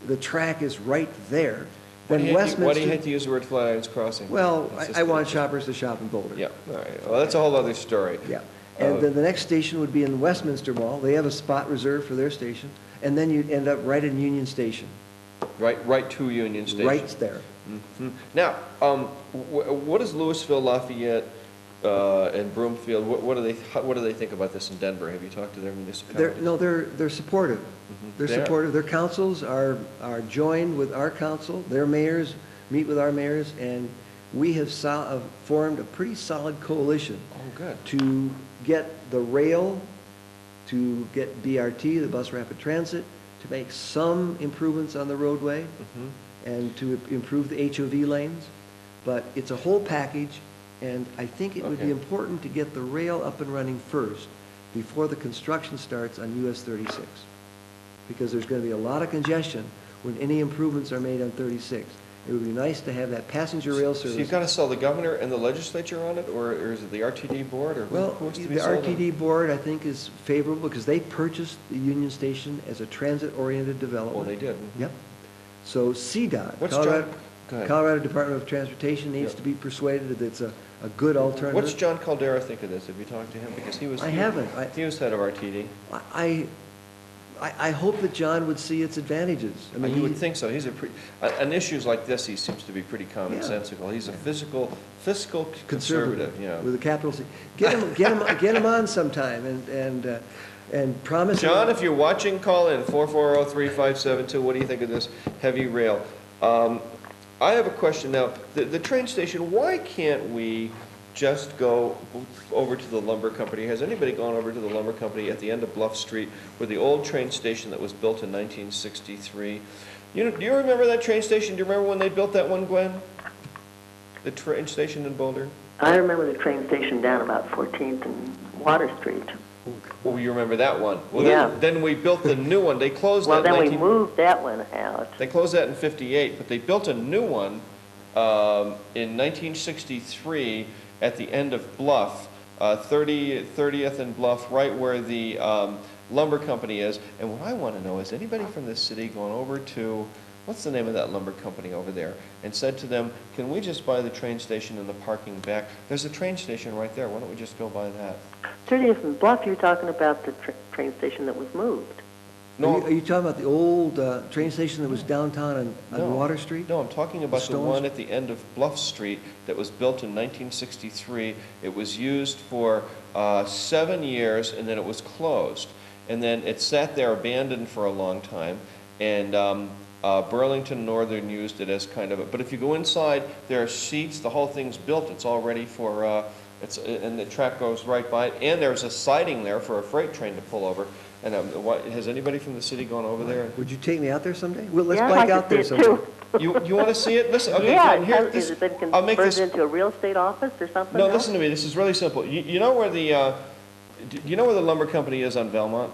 the track is right there. Why Then do you hate Westminster, to use the word Flatirons Crossing? well, That's just I want ridiculous. shoppers to shop in Boulder. Yeah, all right. Well, that's a whole other story. Yeah. And then the next station would be in Westminster Mall. They have a spot reserved for their station. And then you'd end up right in Union Station, Right to Union Station. right there. Mhm. Now, what is Louisville, Lafayette, and Broomfield, what do they think about this in Denver? Have you talked to their municipality? They're supportive. They're They are. supportive. Their councils are joined with our council. Their mayors meet with our mayors, and we have formed a pretty solid coalition Oh, good. to get the rail, to get BRT, the bus rapid transit, to make some improvements on the roadway, Mhm. and to improve the HOV lanes. But it's a whole package, and I think it would be Okay. important to get the rail up and running first before the construction starts on US 36. Because there's going to be a lot of congestion when any improvements are made on 36. It would be nice to have that passenger rail So you've service. got to sell the governor and the legislature on it, or is it the RTD board, or Well, who wants to be the sold on? RTD board, I think, is favorable because they purchased the Union Station as a transit-oriented development. Well, they did. Mhm. Yep. So CDOT, What's Colorado, John- go ahead. Colorado Department of Transportation needs Yep. to be persuaded that it's a good alternative. What's John Caldera think of this? Have you talked to him? Because he was. I haven't. He was head of RTD. I hope that John would see its advantages. I mean, You would think so. He's on issues like this, he seems to be pretty Yeah. commonsensical. He's a fiscal conservative conservative, yeah. with a capital C. Get him on sometime and promise. him- John, if you're watching, call in 440-3572. What do you think of this heavy rail? I have a question now. The train station, why can't we just go over to the lumber company? Has anybody gone over to the lumber company at the end of Bluff Street where the old train station that was built in 1963? Do you remember that train station? Do you remember when they built that one, Gwen? The train station in Boulder? I remember the train station down about 14th and Water Street. Oh, you remember that one? Well, Yeah. Then we built the new one. They closed Well, that then we 19 moved that one out. They closed that in '58, but they built a new one in 1963 at the end of Bluff, 30th and Bluff, right where the lumber company is. And what I want to know is, anybody from this city gone over to, what's the name of that lumber company over there, and said to them, can we just buy the train station and the parking back? There's a train station right there. Why don't we just go buy that? 30th and Bluff, you're talking about the train station that was moved. No, Are you talking about the old train station that was downtown No. on Water Street? No, I'm talking about the Stones? one at the end of Bluff Street that was built in 1963. It was used for 7 years, and then it was closed. And then it sat there abandoned for a long time, and Burlington Northern used it as kind of a, but if you go inside, there are seats, the whole thing's built, it's all ready for, and the track goes right by it, and there's a siding there for a freight train to pull over. And has anybody from the city gone over there? Would you take me out there someday? Well, let's Yeah, I'd bike like out to there see it sometime. too. You want to see it? Listen, okay, Yeah, fine, here, has it been I'll make converted this. into a real estate office or something? No, listen to me. This is really simple. You know where the you know where the lumber company is on Belmont?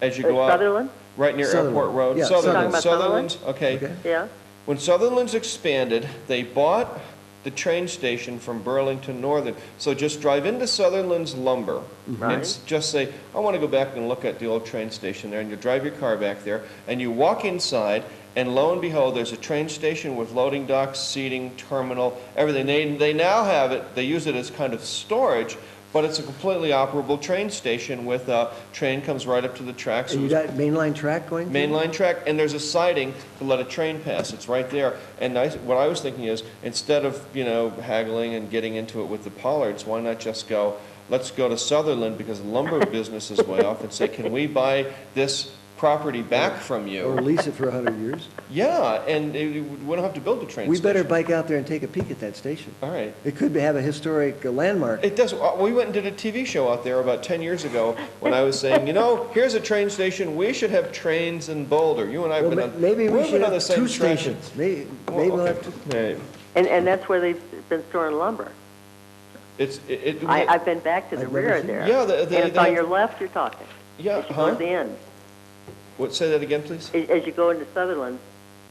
As you go out, Sutherland? right near Sutherland. Airport Road. Yeah, Sutherland. Talking about Sutherland? Okay. Okay. Yeah. When Sutherland's expanded, they bought the train station from Burlington Northern. So just drive into Sutherland's Lumber and Right. just say, I want to go back and look at the old train station there, and you drive your car back there, and you walk inside, and lo and behold, there's a train station with loading docks, seating, terminal, everything. They now have it, they use it as kind of storage, but it's a completely operable train station with a train comes right up to the tracks. And you got mainline track going? through? Mainline track, and there's a siding to let a train pass. It's right there. And what I was thinking is, instead of, haggling and getting into it with the Pollards, why not just go, let's go to Sutherland, because the lumber business is way off, and say, can we buy this property back from you? Or lease it for 100 years? Yeah, and we don't have to build a train We station. better bike out there and take a peek at that station. All right. It could have a historic landmark. It does. We went and did a TV show out there about 10 years ago when I was saying, here's a train station. We should have trains in Boulder. You and I have Well, been on. maybe we we've should been on have the same two track. stations. Maybe Well, we'll have okay. two. Right. And that's where they've been storing lumber. I've been back to the I've never rear seen there. it. Yeah, And it's on your left you're talking. Yeah, As you go huh? to the end. What? Say that again, please. As you go into Sutherland,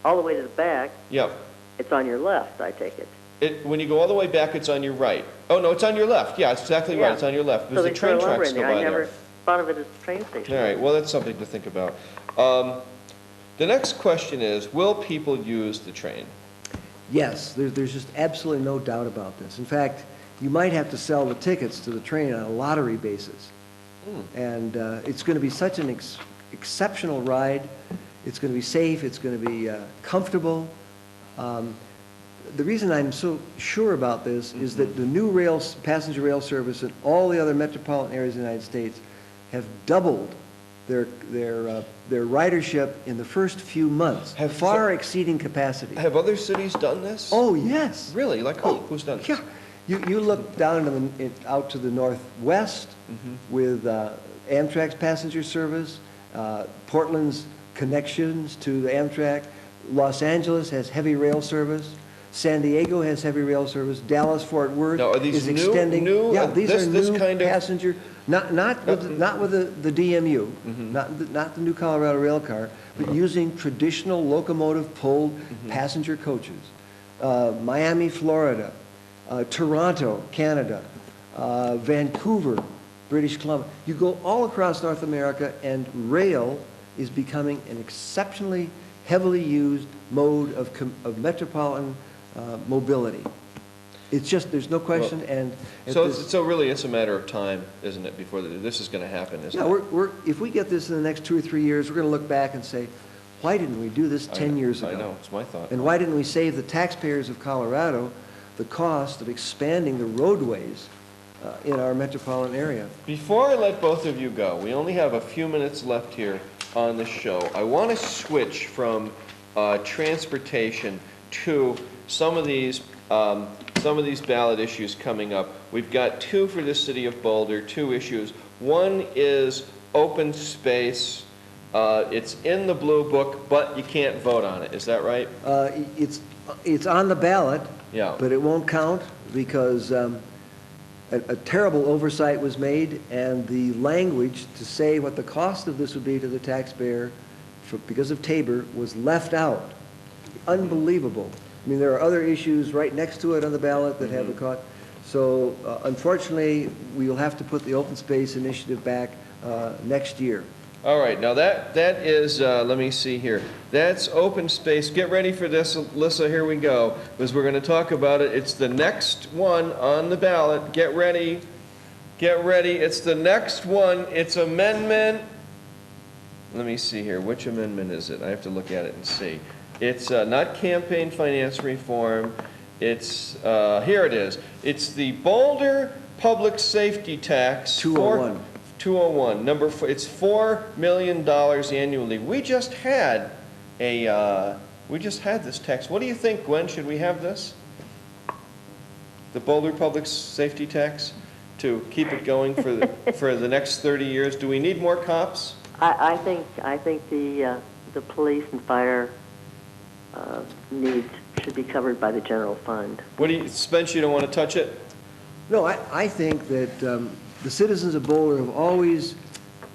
all the way to the back, Yeah. it's on your left, I take it. When you go all the way back, it's on your right. Oh no, it's on your left. Yeah, it's exactly right. Yeah. It's on your left. So Because they the train store lumber tracks in go there. by I never there. thought of it as a train station. All right. Well, that's something to think about. The next question is, will people use the train? Yes, there's just absolutely no doubt about this. In fact, you might have to sell the tickets to the train on a lottery basis. And it's going to be such an exceptional ride. It's going to be safe. It's going to be comfortable. The reason I'm so sure about this is that the new passenger rail service in all the other metropolitan areas of the United States have doubled their ridership in the first few months, far exceeding capacity. Have other cities done this? Oh, yes. Really? Like who? Who's done it? Yeah. You look down out to the northwest with Amtrak's passenger service, Portland's connections to the Amtrak. Los Angeles has heavy rail service. San Diego has heavy rail service. Dallas-Fort Worth Now, are these is extending. new? Yeah, these are this new kind of- passenger, not with the DMU, not the new Colorado rail car, but using traditional locomotive-pulled passenger coaches. Miami, Florida, Toronto, Canada, Vancouver, British Columbia. You go all across North America, and rail is becoming an exceptionally heavily used mode of metropolitan mobility. It's just, there's no question, So really, it's a matter of time, isn't it, before this is going to happen, isn't yeah, it? if we get this in the next 2 or 3 years, we're going to look back and say, why didn't we do this 10 years ago? I know, it's my thought. And why didn't we save the taxpayers of Colorado the cost of expanding the roadways in our metropolitan area? Before I let both of you go, we only have a few minutes left here on the show. I want to switch from transportation to some of these ballot issues coming up. We've got two for the city of Boulder, two issues. One is open space. It's in the blue book, but you can't vote on it. Is that right? It's on the ballot, Yeah. but it won't count because a terrible oversight was made, and the language to say what the cost of this would be to the taxpayer because of Tabor was left out. Unbelievable. I mean, there are other issues right next to it on the ballot that have the cost. So unfortunately, we will have to put the open space initiative back next year. All right, now that is, let me see here. That's open space. Get ready for this, Alyssa, here we go, because we're going to talk about it. It's the next one on the ballot. Get ready. Get ready. It's the next one. It's amendment. Let me see here. Which amendment is it? I have to look at it and see. It's not campaign finance reform. It's, here it is. It's the Boulder Public Safety Tax. 201. 201, number four, it's $4 million annually. We just had this tax. What do you think, Gwen? Should we have this? The Boulder Public Safety Tax to keep it going for the next 30 years? Do we need more cops? I think the police and fire needs should be covered by the general fund. What do you, Spence, you don't want to touch it? No, I think that the citizens of Boulder have always,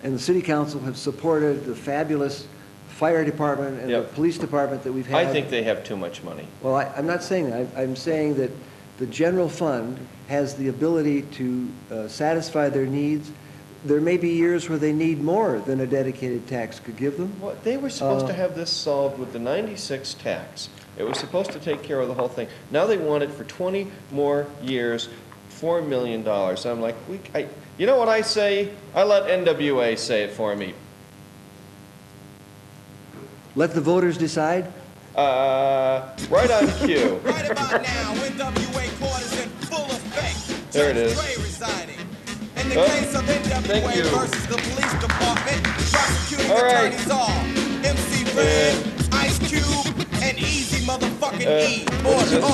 and the city council have supported the fabulous fire department and Yep. the police department that we've had. I think they have too much money. Well, I'm not saying that. I'm saying that the general fund has the ability to satisfy their needs. There may be years where they need more than a dedicated tax could give them. Well, they were supposed to have this solved with the 96 tax. It was supposed to take care of the whole thing. Now they want it for 20 more years, $4 million. I'm like, you know what I say? I let NWA say it for me. Let the voters decide? Right on cue. Right about now, NWA court is in full effect. There it is. Judge Ray residing. In the case of thank NWA you. versus the police department, prosecuting All right. attorneys are MC Red, Ice Cube, and Easy motherfucking E. Order.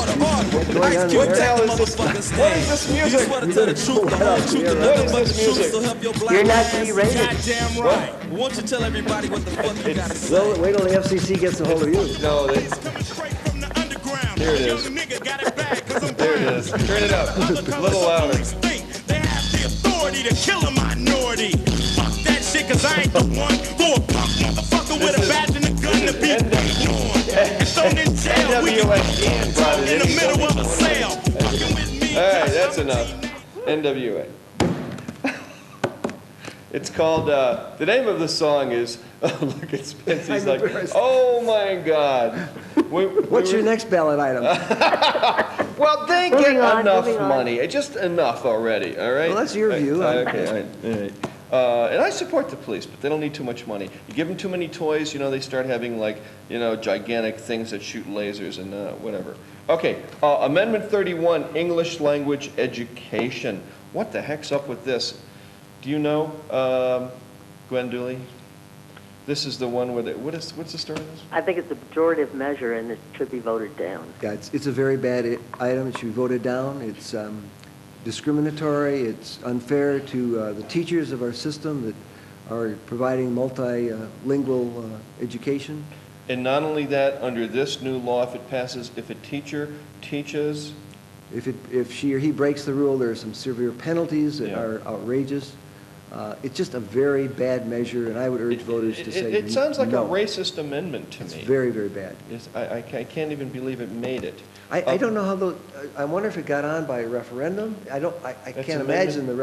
Ice Cube, What the hell take is the this? motherfucking What is stand. this music? You swear to tell the truth, the whole truth, and nothing but the truth, so help your black You're not ass. G-rated. Goddamn right. Won't you tell everybody what the fuck you got to say? Well, wait till the FCC gets a hold of you. No, they, here it is. There it is. Turn it up. A little louder. They have the authority to kill a minority. Fuck that shit, cause I ain't the one for a punk motherfucker with a badge and a gun to be born. And thrown in jail, we can brought it in the middle of a sale. Fucking with me. All right, that's enough. NWA. It's called, the name of the song is, oh, look at Spence, he's like, oh my God. What's your next ballot item? Well, they get Moving on, enough moving on. money, just enough already, all right? Well, that's your view. Okay, all right. And I support the police, but they don't need too much money. You give them too many toys, they start having like, gigantic things that shoot lasers and whatever. Okay, Amendment 31, English language education. What the heck's up with this? Do you know, Gwen Dooley? This is the one where what's the story of this? I think it's a pejorative measure and it should be voted down. Yeah, it's a very bad item. It should be voted down. It's discriminatory. It's unfair to the teachers of our system that are providing multilingual education. And not only that, under this new law, if it passes, if a teacher teaches, If she or he breaks the rule, there are some severe penalties that Yeah. are outrageous. It's just a very bad measure, and I would urge voters to say it sounds like no. a racist amendment to It's me. very, very bad. I can't even believe it made it. I don't know how those, I wonder if it got on by referendum? I can't imagine the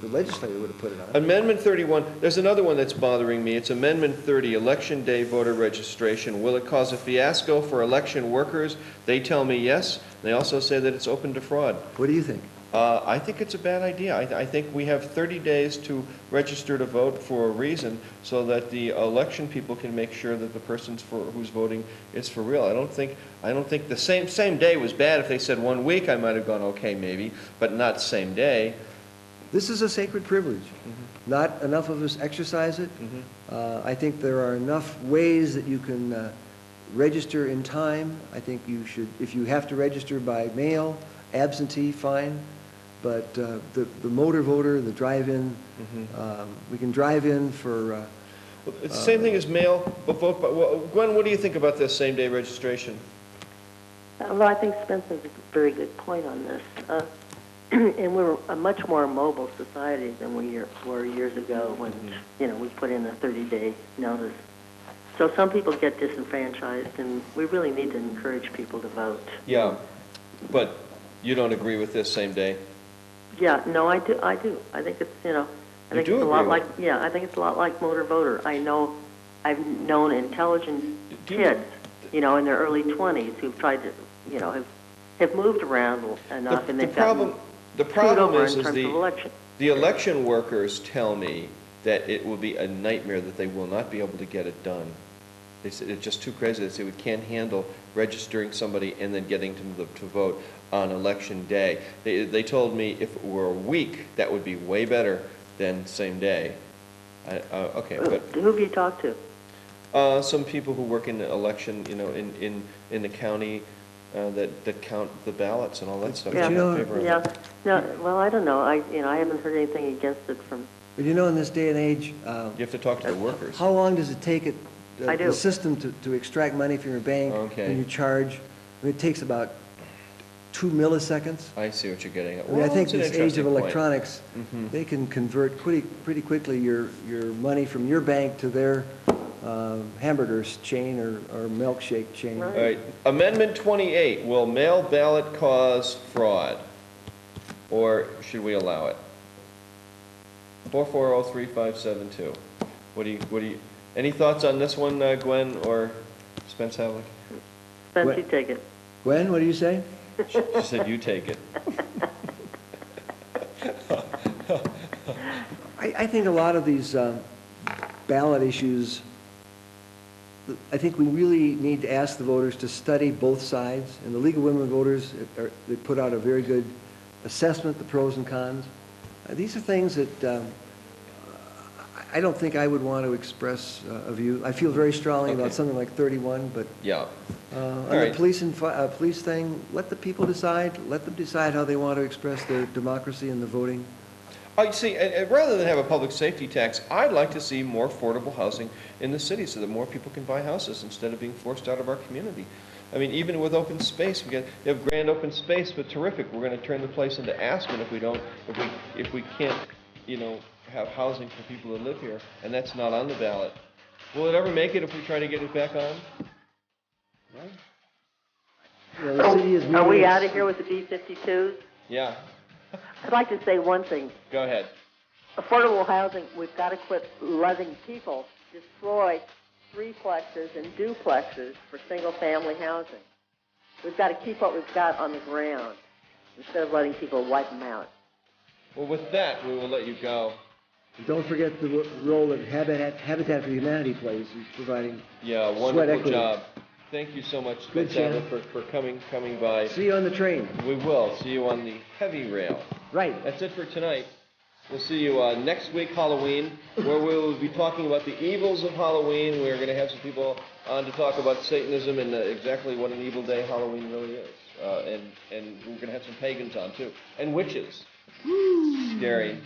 legislature would have put it on. Amendment 31, there's another one that's bothering me. It's Amendment 30, Election Day Voter Registration. Will it cause a fiasco for election workers? They tell me yes. They also say that it's open to fraud. What do you think? I think it's a bad idea. I think we have 30 days to register to vote for a reason so that the election people can make sure that the person who's voting is for real. I don't think the same day was bad. If they said 1 week, I might have gone okay maybe, but not same day. This is a sacred privilege. Not enough of us exercise it. I think there are enough ways that you can register in time. I think you should, if you have to register by mail, absentee, fine. But the motor voter, the drive-in, we can drive in for... It's the same thing as mail, but vote by... Well, Gwen, what do you think about this same-day registration? Well, I think Spence has a very good point on this. And we're a much more mobile society than we were years ago when, we put in a 30-day notice. So some people get disenfranchised, and we really need to encourage people to vote. Yeah, but you don't agree with this same day? Yeah, no, I do. I think it's, I think it's a lot like, I think it's a lot like motor voter. I've known intelligent kids, in their early 20s who've tried to, have moved around enough and they've gotten the problem over is in terms of election. The election workers tell me that it will be a nightmare, that they will not be able to get it done. They said it's just too crazy. They say we can't handle registering somebody and then getting them to vote on election day. They told me if it were a week, that would be way better than same day. Okay, but Who have you talked to? some people who work in the election, in the county that count the ballots and all that stuff. Yeah, you know- yeah. No, well, I don't know. I haven't heard anything against it from. But in this day and age... You have to talk to the workers. How long does it take I do. the system to extract money from your bank Okay. when you charge? It takes about 2 milliseconds. I see what you're getting at. I think it's an this age interesting of point. electronics, they can convert pretty quickly your money from your bank to their hamburger chain or milkshake chain. Right. All right, Amendment 28, will mail ballot cause fraud? Or should we allow it? 4403572. What do you, any thoughts on this one, Gwen or Spence Havlick? Spence, What? you take it. Gwen, what do you say? She said you take it. I think a lot of these ballot issues, I think we really need to ask the voters to study both sides. And the League of Women Voters, they put out a very good assessment, the pros and cons. These are things that I don't think I would want to express a view. I feel very strongly about something like 31, but Yeah. on right. the police thing, let the people decide. Let them decide how they want to express their democracy in the voting. Oh, you see, and rather than have a public safety tax, I'd like to see more affordable housing in the city so that more people can buy houses instead of being forced out of our community. I mean, even with open space, you have grand open space, but terrific. We're going to turn the place into Aspen if we can't, have housing for people who live here, and that's not on the ballot. Will it ever make it if we try to get it back on? You know, the city is Are we really- out of here with the B-52s? Yeah. I'd like to say one thing. Go ahead. Affordable housing, we've got to quit letting people destroy threeplexes and duplexes for single-family housing. We've got to keep what we've got on the ground instead of letting people wipe them out. Well, with that, we will let you go. Don't forget the role that Habitat for Humanity plays in providing Yeah, sweat wonderful equity. job. Thank you so much, Good, Spence Shannon. Havlick, for coming by. See you on the train. We will. See you on the heavy rail. Right. That's it for tonight. We'll see you next week, Halloween, where we will be talking about the evils of Halloween. We're going to have some people on to talk about Satanism and exactly what an evil day Halloween really is. And we're going to have some pagans on, too. And witches. Scary.